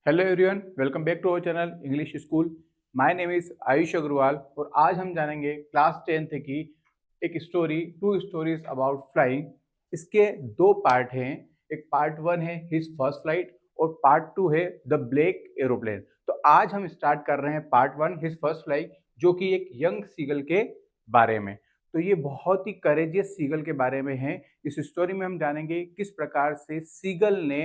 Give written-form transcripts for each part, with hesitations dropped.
Hello everyone, welcome back to our channel English school. My name is Ayush Agrawal और आज हम जानेंगे क्लास 10th की एक story, two stories about flying. इसके दो पार्ट हैं। एक पार्ट वन है हिज फर्स्ट फ्लाइट और पार्ट टू है द ब्लैक एरोप्लेन। तो आज हम स्टार्ट कर रहे हैं part one his first flight, जो कि एक यंग सीगल के बारे में। तो ये बहुत ही करेजियस सीगल के बारे में है। इस स्टोरी में हम जानेंगे किस प्रकार से सीगल ने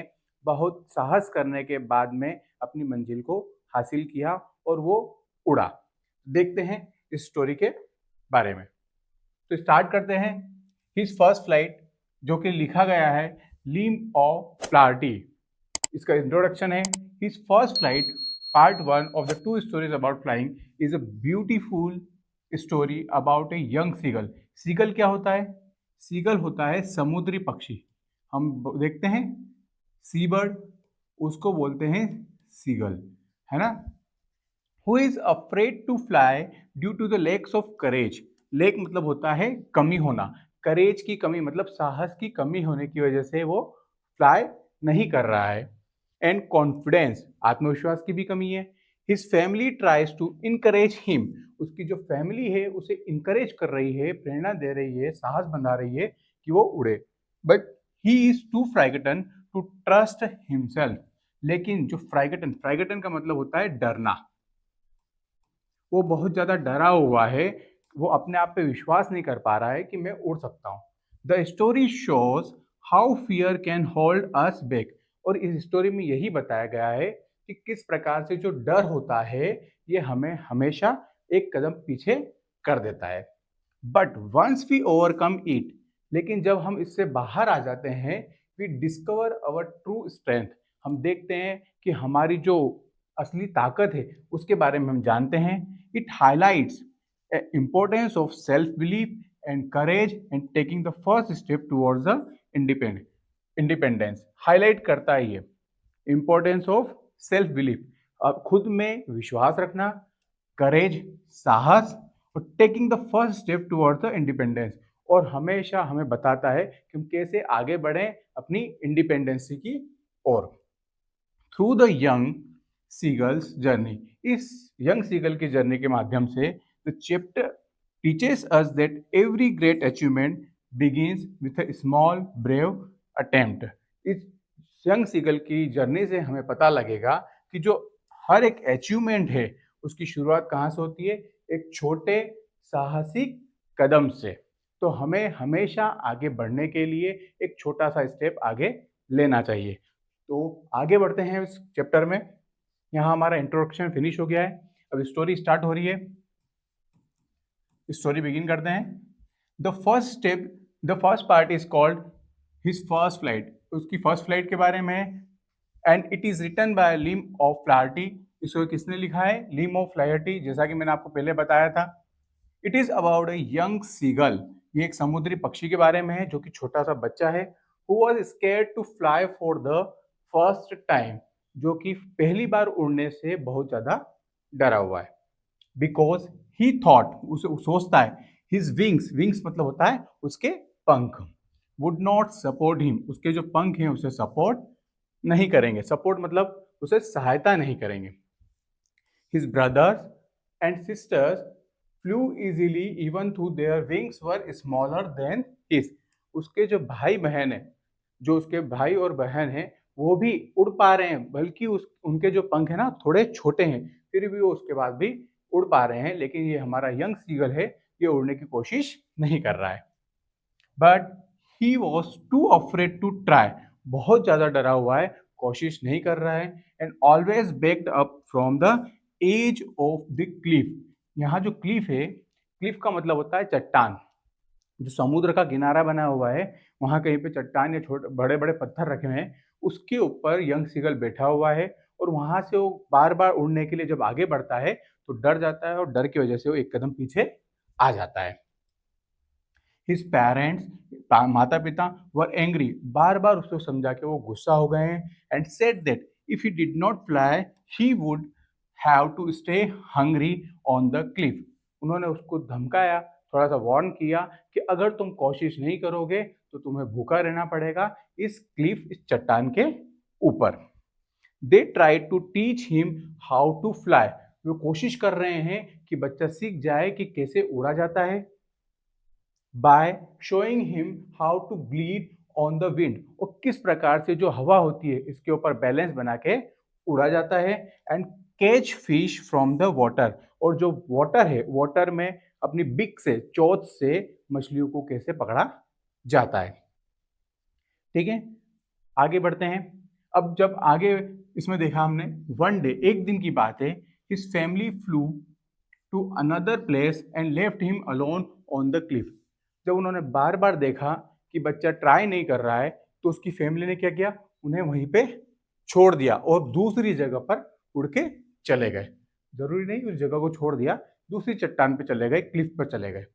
बहुत साहस करने के बाद में अपनी मंजिल को हासिल किया और वो उड़ा। देखते हैं इस स्टोरी के बारे में। तो स्टार्ट करते हैं हिज फर्स्ट फ्लाइट, जो कि लिखा गया है लीम ऑफ फ्लार्टी। इसका इंट्रोडक्शन है his first flight part one of the two stories about flying is a beautiful story about a young seagull. Seagull क्या होता है? सीगल होता है समुद्री पक्षी। हम देखते हैं सी बर्ड, उसको बोलते हैं सीगल, है ना। Who is afraid to fly due to the lacks of courage. Lack मतलब होता है कमी होना, करेज की कमी मतलब साहस की कमी होने की वजह से वो फ्लाई नहीं कर रहा है। एंड कॉन्फिडेंस, आत्मविश्वास की भी कमी है। His family tries to encourage him, उसकी जो फैमिली है उसे इनकरेज कर रही है, प्रेरणा दे रही है, साहस बंधा रही है कि वो उड़े। But he is too frightened to trust himself. लेकिन जो फ्राइगटन, फ्राइगटन का मतलब होता है डरना, वो बहुत ज्यादा डरा हुआ है। वो अपने आप पे विश्वास नहीं कर पा रहा है कि मैं उड़ सकता हूँ। The story shows how fear can hold us back. और इस स्टोरी में यही बताया गया है कि किस प्रकार से जो डर होता है ये हमें हमेशा एक कदम पीछे कर देता है। But once we overcome it, लेकिन जब हम इससे बाहर आ जाते हैं, we discover our true strength. हम देखते हैं कि हमारी जो असली ताकत है उसके बारे में हम जानते हैं। It highlights importance of self belief and courage and taking the first step towards the independence. Highlight करता है ये इम्पोर्टेंस ऑफ सेल्फ बिलीफ, खुद में विश्वास रखना, करेज, साहस, और taking the first step towards the independence. और हमेशा हमें बताता है कि हम कैसे आगे बढ़ें अपनी इंडिपेंडेंसी की ओर। Through the young seagull's journey, इस यंग सीगल की जर्नी के माध्यम से the chapter teaches us that every great achievement begins with a small brave attempt. इस यंग सीगल की जर्नी से हमें पता लगेगा कि जो हर एक अचीवमेंट है उसकी शुरुआत कहाँ से होती है? एक छोटे साहसिक कदम से। तो हमें हमेशा आगे बढ़ने के लिए एक छोटा सा स्टेप आगे लेना चाहिए। तो आगे बढ़ते हैं इस चैप्टर में। यहाँ हमारा इंट्रोडक्शन फिनिश हो गया है, अब स्टोरी स्टार्ट हो रही है। स्टोरी बिगिन करते हैं। The first part is called his first flight. उसकी फर्स्ट फ्लाइट के बारे में। And it is written by Liam O'Flaherty. इसको किसने लिखा है? लिम ऑफ फ्लार्टी, जैसा कि मैंने आपको पहले बताया था। It is about a young seagull. ये एक समुद्री पक्षी के बारे में है जो कि छोटा सा बच्चा है। Who was scared to fly for the first time, जो कि पहली बार उड़ने से बहुत ज्यादा डरा हुआ है। बिकॉज ही थॉट, उसे सोचता है, हिज विंग्स, विंग्स मतलब होता है उसके पंख, वुड नॉट सपोर्ट हिम, उसके जो पंख हैं उसे सपोर्ट नहीं करेंगे। सपोर्ट मतलब उसे सहायता नहीं करेंगे। His brothers and sisters flew easily even though their wings were smaller than his. उसके जो भाई बहन है, जो उसके भाई और बहन हैं, वो भी उड़ पा रहे हैं, बल्कि उनके जो पंख है ना थोड़े छोटे हैं, फिर भी वो उसके बाद भी उड़ पा रहे हैं। लेकिन ये हमारा यंग सीगल है, ये उड़ने की कोशिश नहीं कर रहा है। But he was too afraid to try, बहुत ज्यादा डरा हुआ है, कोशिश नहीं कर रहा है। And always backed up from the edge of the cliff. यहाँ जो क्लिफ है, क्लिफ का मतलब होता है चट्टान। जो समुद्र का किनारा बना हुआ है, वहां कहीं पे चट्टान या छोटे बड़े बड़े पत्थर रखे हुए हैं, उसके ऊपर यंग सीगल बैठा हुआ है। और वहां से वो बार बार उड़ने के लिए जब आगे बढ़ता है तो डर जाता है, और डर की वजह से वो एक कदम पीछे आ जाता है। हिज पेरेंट्स, माता पिता, वर एंग्री, बार बार उसको समझा के वो गुस्सा हो गए हैं। And said that if he did not fly he would have to stay hungry on the cliff. उन्होंने उसको धमकाया, थोड़ा सा वार्न किया कि अगर तुम कोशिश नहीं करोगे तो तुम्हें भूखा रहना पड़ेगा इस क्लिफ, इस चट्टान के ऊपर। They try to teach him how to fly, वो कोशिश कर रहे हैं कि बच्चा सीख जाए कि कैसे उड़ा जाता है। By showing him how to glide on the wind, और किस प्रकार से जो हवा होती है इसके ऊपर बैलेंस बना के उड़ा जाता है। And catch fish from the water, और जो वाटर है वाटर में अपनी बिक से चोंच से मछलियों को कैसे पकड़ा जाता है। ठीक है, आगे बढ़ते हैं। अब जब आगे इसमें देखा हमने, वन डे, एक दिन की बात है, his family flew to another place and left him alone on the cliff. जब उन्होंने बार बार देखा कि बच्चा ट्राई नहीं कर रहा है, तो उसकी फैमिली ने क्या किया, उन्हें वहीं पे छोड़ दिया और दूसरी जगह पर उड़ के चले गए। जरूरी नहीं उस जगह को छोड़ दिया, दूसरी चट्टान पे चले गए, क्लिफ पर चले गए।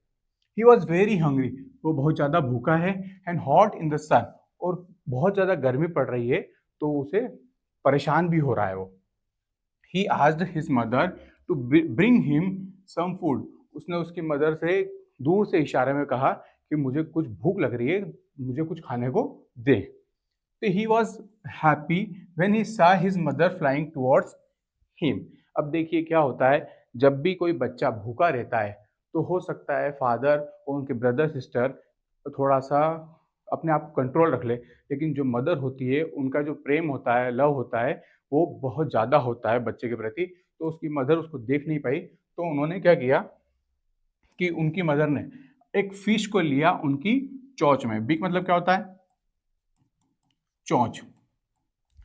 ही वॉज वेरी हंग्री, वो बहुत ज़्यादा भूखा है, एंड हॉट इन द सन, और बहुत ज़्यादा गर्मी पड़ रही है, तो उसे परेशान भी हो रहा है वो। He asked his mother to bring him some food, उसने उसकी मदर से दूर से इशारे में कहा कि मुझे कुछ भूख लग रही है, मुझे कुछ खाने को दे। तो he was happy when he सा his mother flying towards him. अब देखिए क्या होता है, जब भी कोई बच्चा भूखा रहता है तो हो सकता है फादर और उनके ब्रदर सिस्टर थोड़ा सा अपने आप को कंट्रोल रख ले, लेकिन जो मदर होती है उनका जो प्रेम होता है, लव होता है, वो बहुत ज़्यादा होता है बच्चे के प्रति। तो उसकी मदर उसको देख नहीं पाई, तो उन्होंने क्या किया कि उनकी मदर ने एक फिश को लिया उनकी चोंच में। बिग मतलब क्या होता है, चोंच।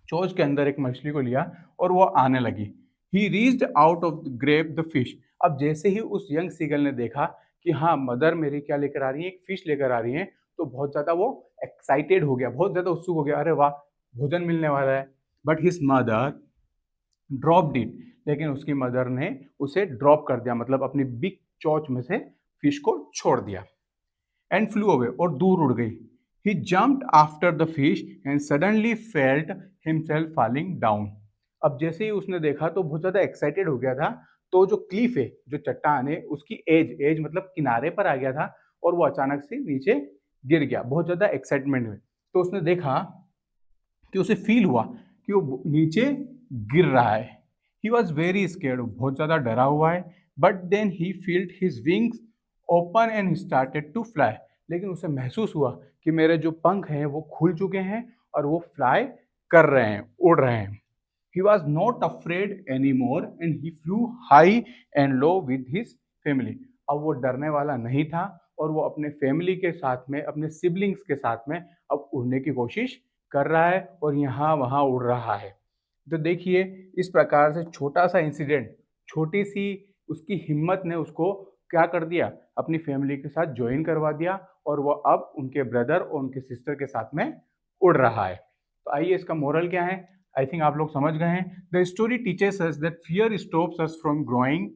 चोंच के अंदर एक मछली को लिया और वो आने लगी। ही reached out of grape the fish. अब जैसे ही उस यंग सीगल ने देखा कि हाँ मदर मेरी क्या लेकर आ रही है, एक फिश लेकर आ रही है, तो बहुत ज्यादा वो एक्साइटेड हो गया, बहुत ज्यादा उत्सुक हो गया, अरे वाह भोजन मिलने वाला है। But his mother drop it, लेकिन उसकी मदर ने उसे ड्रॉप कर दिया, मतलब अपनी बिग चोंच में से फिश को छोड़ दिया। एंड फ्लू अवे, और दूर उड़ गई। He jumped after the fish and suddenly felt himself falling down. अब जैसे ही उसने देखा तो बहुत ज्यादा एक्साइटेड हो गया था, तो जो क्लिफ है, जो चट्टान है, उसकी एज एज मतलब किनारे पर आ गया था, और वो अचानक से नीचे गिर गया बहुत ज्यादा एक्साइटमेंट में। तो उसने देखा कि उसे फील हुआ कि वो नीचे गिर रहा है। ही वॉज वेरी स्केर्ड, बहुत ज्यादा डरा हुआ है। But then he felt his wings open and started to fly, लेकिन उसे महसूस हुआ कि मेरे जो पंख हैं वो खुल चुके हैं और वो फ्लाई कर रहे हैं, उड़ रहे हैं। He was not afraid any more and he flu high and low with his family. अब वो डरने वाला नहीं था, और वो अपने फैमिली के साथ में, अपने सिबलिंग्स के साथ में अब उड़ने की कोशिश कर रहा है और यहाँ वहाँ उड़ रहा है। तो देखिए इस प्रकार से छोटा सा इंसिडेंट, छोटी सी उसकी हिम्मत ने उसको क्या कर दिया, अपनी फैमिली के साथ ज्वाइन करवा दिया, और वो अब उनके ब्रदर और उनके सिस्टर के साथ में उड़ रहा है। तो आइए इसका मोरल क्या है, आई थिंक आप लोग समझ गए हैं। The story teaches us that fear stops us from growing,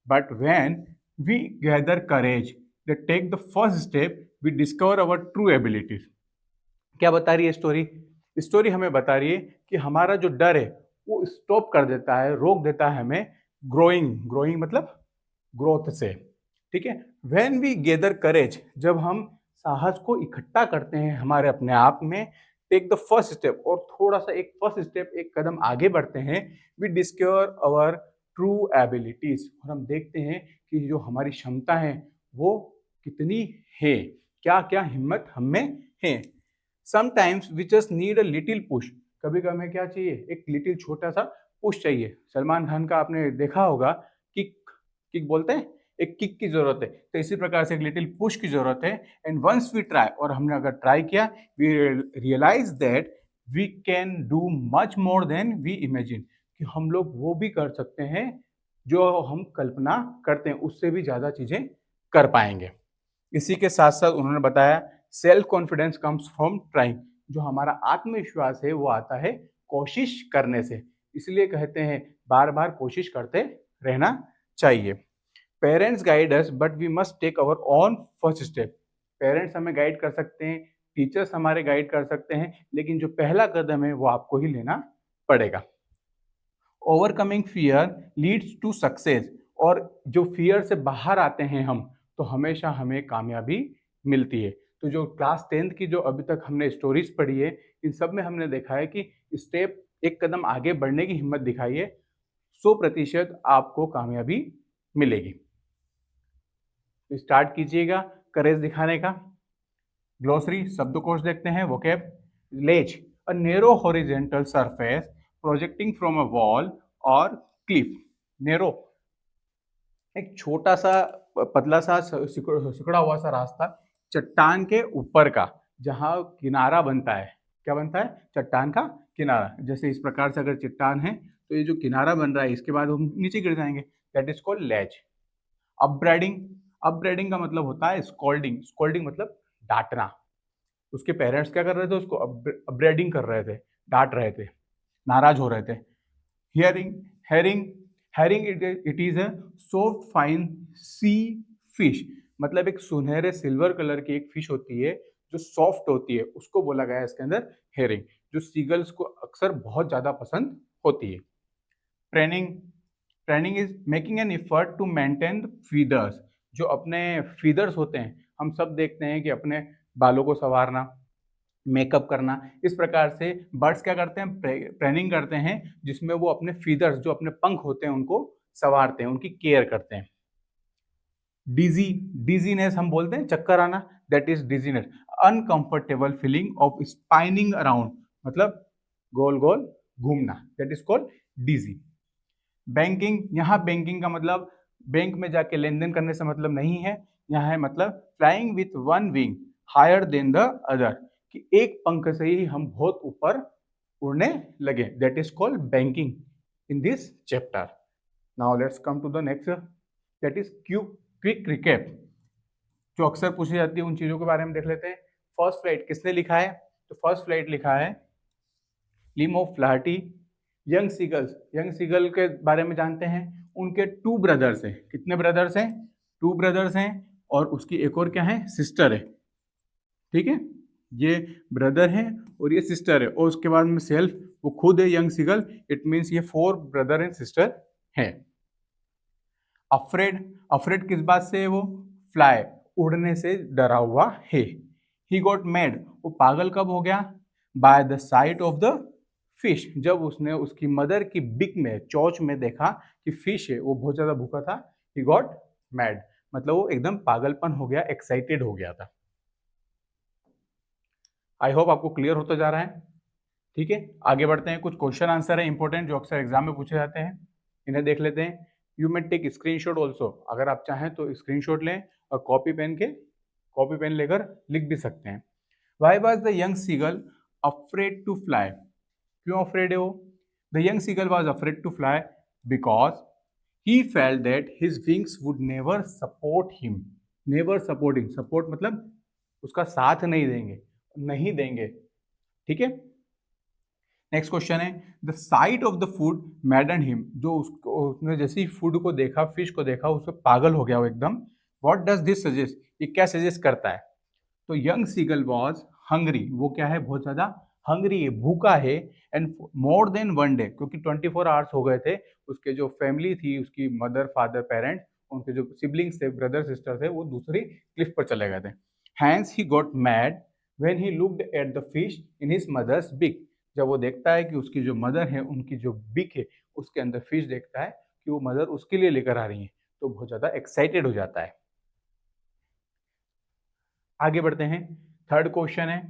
but when we gather courage that take the first step we discover our true abilities. क्या बता रही है स्टोरी, स्टोरी हमें बता रही है कि हमारा जो डर है वो स्टॉप कर देता है, रोक देता है हमें ग्रोइंग, ग्रोइंग मतलब ग्रोथ से। ठीक है, व्हेन वी गेदर करेज, जब हम साहस को इकट्ठा करते हैं हमारे अपने आप में, टेक द फर्स्ट स्टेप, और थोड़ा सा एक फर्स्ट स्टेप, एक कदम आगे बढ़ते हैं, we discover our true abilities, और हम देखते हैं कि जो हमारी क्षमता है वो कितनी है, क्या क्या हिम्मत हमें है। Sometimes we just need a little push, कभी कभी हमें क्या चाहिए, एक लिटिल छोटा सा पुश चाहिए। सलमान खान का आपने देखा होगा, किक, किक बोलते हैं, एक किक की जरूरत है, तो इसी प्रकार से एक लिटिल पुश की जरूरत है। एंड वंस वी ट्राई, और हमने अगर ट्राई किया, we realise that we can do much more than we imagine, कि हम लोग वो भी कर सकते हैं जो हम कल्पना करते हैं, उससे भी ज्यादा चीजें कर पाएंगे। इसी के साथ साथ उन्होंने बताया self confidence comes from trying, जो हमारा आत्मविश्वास है वो आता है कोशिश करने से, इसलिए कहते हैं बार बार कोशिश करते रहना चाहिए। Parents guide us but we must take our own first step, parents हमें गाइड कर सकते हैं, टीचर्स हमारे गाइड कर सकते हैं, लेकिन जो पहला कदम है वो आपको ही लेना पड़ेगा। Overcoming fear leads to success, और जो फियर से बाहर आते हैं हम, तो हमेशा हमें कामयाबी मिलती है। तो जो क्लास 10th की जो अभी तक हमने स्टोरीज पढ़ी है, इन सब में हमने देखा है कि स्टेप एक कदम आगे बढ़ने की हिम्मत दिखाइए, 100% आपको कामयाबी मिलेगी। स्टार्ट कीजिएगा करेज दिखाने का। ग्लोसरी शब्दकोश देखते हैं। Vocab, ledge, a narrow horizontal surface projecting from a wall or cliff. Narrow, एक छोटा सा पतला सा सिकुड़ा हुआ सा रास्ता चट्टान के ऊपर का, जहां किनारा बनता है। क्या बनता है? चट्टान का किनारा। जैसे इस प्रकार से अगर चट्टान है तो ये जो किनारा बन रहा है, इसके बाद हम नीचे गिर जाएंगे। दैट इज कॉल्ड लेज। अपब्रेडिंग, अपब्रेडिंग का मतलब होता है स्कोल्डिंग। स्कोल्डिंग मतलब डांटना। उसके पेरेंट्स क्या कर रहे थे? उसको अपब्रेडिंग कर रहे थे, डांट रहे थे, नाराज हो रहे थे। Hearing, herring, herring it is a soft fine sea fish. मतलब एक सुनहरे सिल्वर कलर की एक फिश होती है जो सॉफ्ट होती है, उसको बोला गया है इसके अंदर हेरिंग, जो सीगल्स को अक्सर बहुत ज्यादा पसंद होती है। Training, training is making an effort to maintain feathers. जो अपने फीदर्स होते हैं, हम सब देखते हैं कि अपने बालों को संवारना, मेकअप करना, इस प्रकार से बर्ड्स क्या करते हैं? ट्रेनिंग करते हैं, जिसमें वो अपने फीदर्स, जो अपने पंख होते हैं, उनको संवारते हैं, उनकी केयर करते हैं। डिजी, डिजीनेस हम बोलते हैं चक्कर आना, that is dizziness. Uncomfortable feeling of spinning around, मतलब गोल गोल घूमना, that is called dizzy. Banking, यहाँ बैंकिंग का मतलब बैंक में जाके लेन देन करने से मतलब नहीं है। यहाँ है मतलब flying with one wing higher than the other, कि एक पंख से ही हम बहुत ऊपर उड़ने लगे। That is called banking in this chapter. Now let's come to the next, that is quick recap. जो अक्सर पूछी जाती है उन चीजों के बारे में देख लेते हैं। फर्स्ट फ्लाइट किसने लिखा है? तो फर्स्ट फ्लाइट लिखा है Liam O'Flaherty. Young seagulls, young seagull के बारे में जानते हैं। उनके 2 ब्रदर्स हैं। कितने ब्रदर्स हैं? 2 ब्रदर्स हैं, और उसकी एक और क्या है? सिस्टर है। ठीक है, ये ब्रदर है और ये सिस्टर है, और उसके बाद में सेल्फ, वो खुद है यंग सीगल। इट मीन्स ये 4 ब्रदर एंड सिस्टर है। अफ्रेड, अफ्रेड किस बात से है वो? फ्लाई, उड़ने से डरा हुआ है। ही गॉट मैड, वो पागल कब हो गया? By the sight of the fish, जब उसने उसकी मदर की बिक में, चोंच में देखा कि फिश है, वो बहुत ज्यादा भूखा था। ही गॉट मैड, मतलब वो एकदम पागलपन हो गया, एक्साइटेड हो गया था। आई होप आपको क्लियर होता जा रहा है। ठीक है, आगे बढ़ते हैं। कुछ क्वेश्चन आंसर है इंपॉर्टेंट, जो अक्सर एग्जाम में पूछे जाते हैं, इन्हें देख लेते हैं। You may take screenshot also, अगर आप चाहें तो स्क्रीनशॉट लें और कॉपी पेन लेकर लिख भी सकते हैं। Why was the young seagull afraid to fly? क्यों अफ्रेड है वो? The young seagull was afraid to fly because he felt that his wings would never support him. Never supporting, support मतलब उसका साथ नहीं देंगे, नहीं देंगे। ठीक है, नेक्स्ट क्वेश्चन है the sight of the food madden him. जो उसने जैसे ही फूड को देखा, फिश को देखा, उससे पागल हो गया वो एकदम। What does this suggest? ये क्या सजेस्ट करता है? तो यंग सीगल वॉज हंग्री, वो क्या है? बहुत ज्यादा हंग्री है, भूखा है। And more than one day, क्योंकि 24 आवर्स हो गए थे। उसके जो फैमिली थी, उसकी मदर फादर पेरेंट, उनके जो सिबलिंग्स थे, ब्रदर सिस्टर थे, वो दूसरी क्लिफ पर चले गए थे। Hence he got mad when he looked at the fish in his mother's beak. जब वो देखता है कि उसकी जो मदर है, उनकी जो बिक है, उसके अंदर फिश देखता है कि वो मदर उसके लिए लेकर आ रही है, तो बहुत ज्यादा एक्साइटेड हो जाता है। आगे बढ़ते हैं। थर्ड क्वेश्चन है,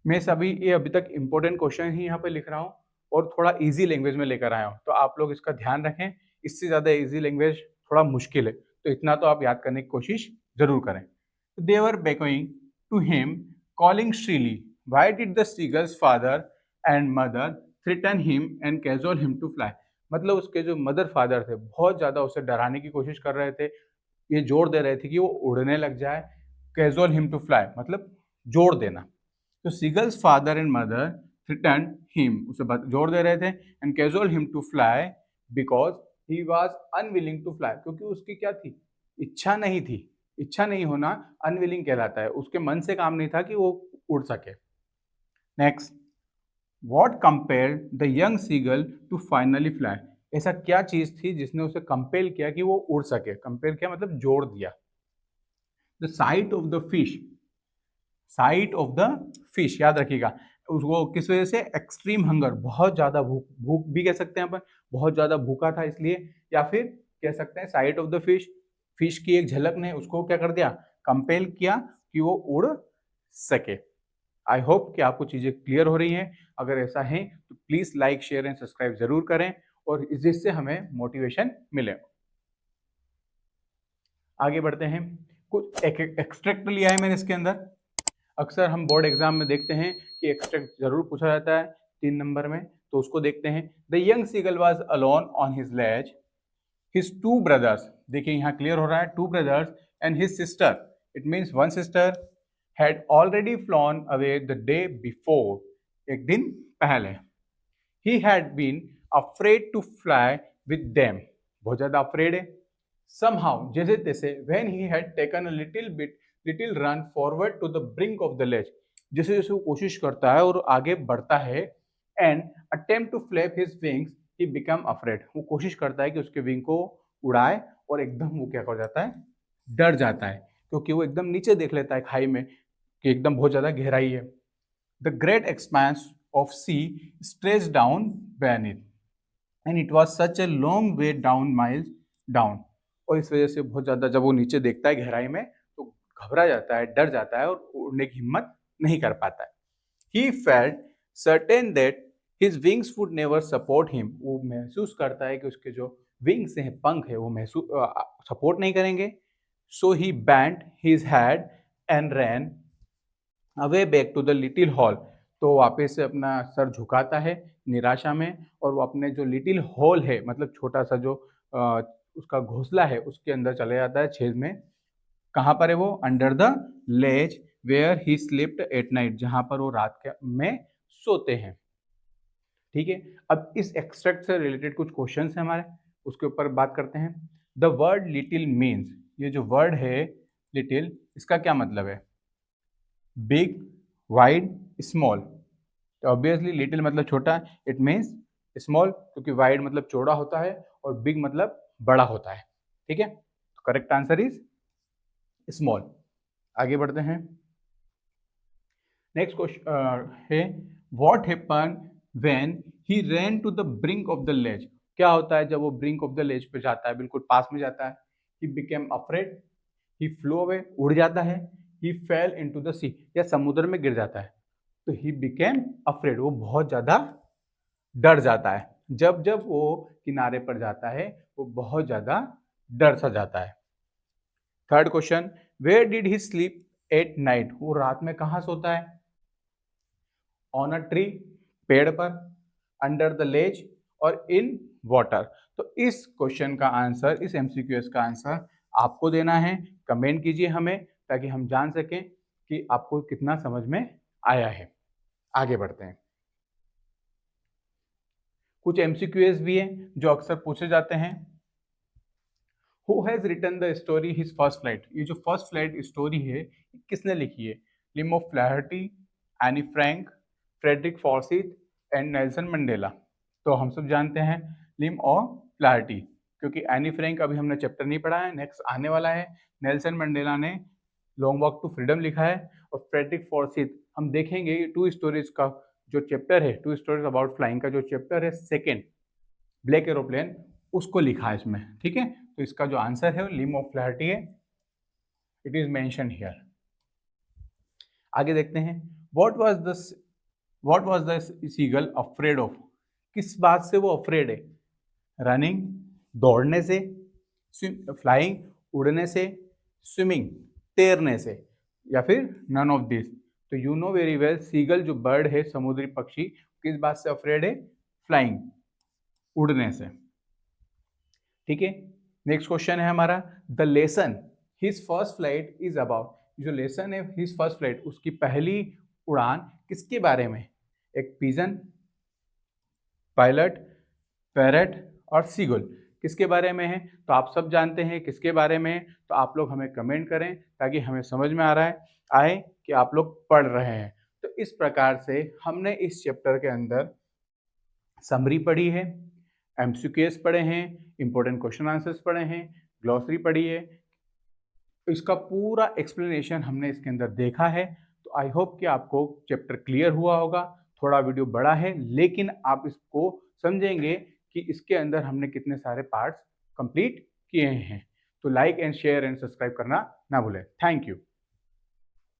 मैं सभी ये अभी तक इंपॉर्टेंट क्वेश्चन ही यहाँ पे लिख रहा हूँ और थोड़ा इजी लैंग्वेज में लेकर आया हूँ, तो आप लोग इसका ध्यान रखें। इससे ज़्यादा इजी लैंग्वेज थोड़ा मुश्किल है, तो इतना तो आप याद करने की कोशिश जरूर करें। They were beckoning to him calling shrilly, why did the seagull's father and mother threaten him and cajole him to fly? मतलब उसके जो मदर फादर थे, बहुत ज़्यादा उसे डराने की कोशिश कर रहे थे, ये जोर दे रहे थे कि वो उड़ने लग जाए। कैजोल हिम टू फ्लाई मतलब जोर देना। तो seagull's father and mother threaten him, उसे जोर दे रहे थे, and casual him to fly because he was unwilling to fly, क्योंकि उसकी क्या थी? इच्छा नहीं थी। इच्छा नहीं होना अनविलिंग कहलाता है, उसके मन से काम नहीं था कि वो उड़ सके। Next, what compelled the young seagull to finally fly? ऐसा क्या चीज थी जिसने उसे कंपेल किया कि वो उड़ सके? कंपेल किया मतलब जोड़ दिया। The sight of the fish, site of the fish याद रखिएगा, उसको किस वजह से, एक्सट्रीम हंगर, बहुत ज़्यादा भूख, भूख भी कह सकते हैं अपन, बहुत ज़्यादा भूखा था इसलिए, या फिर कह सकते हैं site of the fish, fish की एक झलक ने उसको क्या कर दिया, कंपेल किया कि वो उड़ सके। आई होप कि आपको चीज़ें क्लियर हो रही हैं। अगर ऐसा है तो please like, share and subscribe जरूर करें और जिससे हमें मोटिवेशन मिले। आगे बढ़ते हैं। कुछ एक्सट्रैक्ट लिया है मैंने इसके अंदर। अक्सर हम बोर्ड एग्जाम में देखते हैं कि एक्सट्रैक्ट जरूर पूछा जाता है 3 नंबर में, तो उसको देखते हैं। The young seagull was alone on his ledge, his two brothers, देखिए यहाँ क्लियर हो रहा है, two brothers and his sister, it means one sister, had already flown away the day before, एक दिन पहले। He had been afraid to fly with them, बहुत ज्यादा अफ्रेड है। somehow, जैसे तैसे, when he had taken a little run forward to the brink of the ledge, जैसे जैसे वो कोशिश करता है और आगे बढ़ता है, and attempt to flap his wings, he become afraid, वो कोशिश करता है कि उसके विंग को उड़ाए और एकदम वो क्या कर जाता है, डर जाता है, क्योंकि वो एकदम नीचे देख लेता है खाई में कि एकदम बहुत ज्यादा गहराई है। The great expanse of sea stretched down beneath, and it was such a long way down, miles down, और इस वजह से बहुत ज़्यादा जब वो नीचे देखता है गहराई में तो घबरा जाता है, डर जाता है और उड़ने की हिम्मत नहीं कर पाता है। He felt certain that his wings would never support him, वो महसूस करता है कि उसके जो विंग्स हैं, पंख है, वो महसूस सपोर्ट नहीं करेंगे। So he bent his head and ran away back to the little hall, तो वापस से अपना सर झुकाता है निराशा में, और वो अपने जो लिटिल हॉल है, मतलब छोटा सा जो उसका घोंसला है, उसके अंदर चले जाता है, छेद में। कहाँ पर है वो, under the ledge where he slept at night, जहां पर वो रात के में सोते हैं। ठीक है, अब इस एक्सट्रैक्ट से रिलेटेड कुछ क्वेश्चन है हमारे, उसके ऊपर बात करते हैं। द वर्ड लिटिल मीन्स, ये जो वर्ड है लिटिल, इसका क्या मतलब है, बिग, वाइड, स्मॉल। तो ऑब्वियसली लिटिल मतलब छोटा, इट मीन्स स्मॉल, क्योंकि वाइड मतलब चौड़ा होता है और बिग मतलब बड़ा होता है। ठीक है, तो करेक्ट आंसर इज स्मॉल। आगे बढ़ते हैं। नेक्स्ट क्वेश्चन है, what happen when he ran to the brink of the ledge, क्या होता है जब वो ब्रिंक ऑफ द लेज पे जाता है, बिल्कुल पास में जाता है। He became afraid, he flow away, उड़ जाता है। ही फेल इनटू द सी, या समुद्र में गिर जाता है। तो ही बिकेम अफ्रेड, वो बहुत ज्यादा डर जाता है। जब जब वो किनारे पर जाता है वो बहुत ज्यादा डर सा जाता है। Third question, where did he sleep at night, वो रात में कहाँ सोता है। ऑन अ ट्री, पेड़ पर, अंडर द लेज, और इन वाटर। तो इस क्वेश्चन का आंसर, इस एमसीक्यूएस का आंसर आपको देना है। कमेंट कीजिए हमें, ताकि हम जान सकें कि आपको कितना समझ में आया है। आगे बढ़ते हैं। कुछ एमसीक्यूएस भी हैं जो अक्सर पूछे जाते हैं। Who has written the story his first flight, ये जो फर्स्ट फ्लाइट स्टोरी है किसने लिखी है। Liam O'Flaherty, Anne Frank, Frederick Forsyth and Nelson Mandela. तो हम सब जानते हैं लिम ऑफ फ्लैहर्टी, क्योंकि एनी फ्रैंक अभी हमने चैप्टर नहीं पढ़ा है, नेक्स्ट आने वाला है। नेल्सन मंडेला ने लॉन्ग वॉक टू फ्रीडम लिखा है, और फ्रेडरिक फॉर्सिथ हम देखेंगे टू स्टोरीज का जो चैप्टर है, टू स्टोरीज अबाउट फ्लाइंग का जो चैप्टर है सेकेंड, ब्लैक एरोप्लेन, उसको लिखा है इसमें। ठीक है, तो इसका जो आंसर है लिम ऑफ फ्लैहर्टी है, इट इज मेंशन हियर। आगे देखते हैं। What was the seagull afraid of, किस बात से वो अफ्रेड है। रनिंग, दौड़ने से, फ्लाइंग, उड़ने से, स्विमिंग, तैरने से, या फिर नन ऑफ दिस। तो you know very well, seagull जो बर्ड है, समुद्री पक्षी, किस बात से अफ्रेड है, फ्लाइंग, उड़ने से। ठीक है, नेक्स्ट क्वेश्चन है हमारा, the lesson his first flight is about, जो लेसन है हिज फर्स्ट फ्लाइट, उसकी पहली उड़ान किसके बारे में। एक पिजन, पायलट, पैरट और सीगुल, किसके बारे में है। तो आप सब जानते हैं किसके बारे में है, तो आप लोग हमें कमेंट करें, ताकि हमें समझ में आ रहा है आए कि आप लोग पढ़ रहे हैं। तो इस प्रकार से हमने इस चैप्टर के अंदर समरी पढ़ी है, एमसीक्यूएस पढ़े हैं, इंपॉर्टेंट क्वेश्चन आंसर्स पढ़े हैं, ग्लॉसरी पढ़ी है, इसका पूरा एक्सप्लेनेशन हमने इसके अंदर देखा है। तो आई होप कि आपको चैप्टर क्लियर हुआ होगा। थोड़ा वीडियो बड़ा है, लेकिन आप इसको समझेंगे कि इसके अंदर हमने कितने सारे पार्ट्स कंप्लीट किए हैं। तो like and share and subscribe करना ना भूलें। Thank you.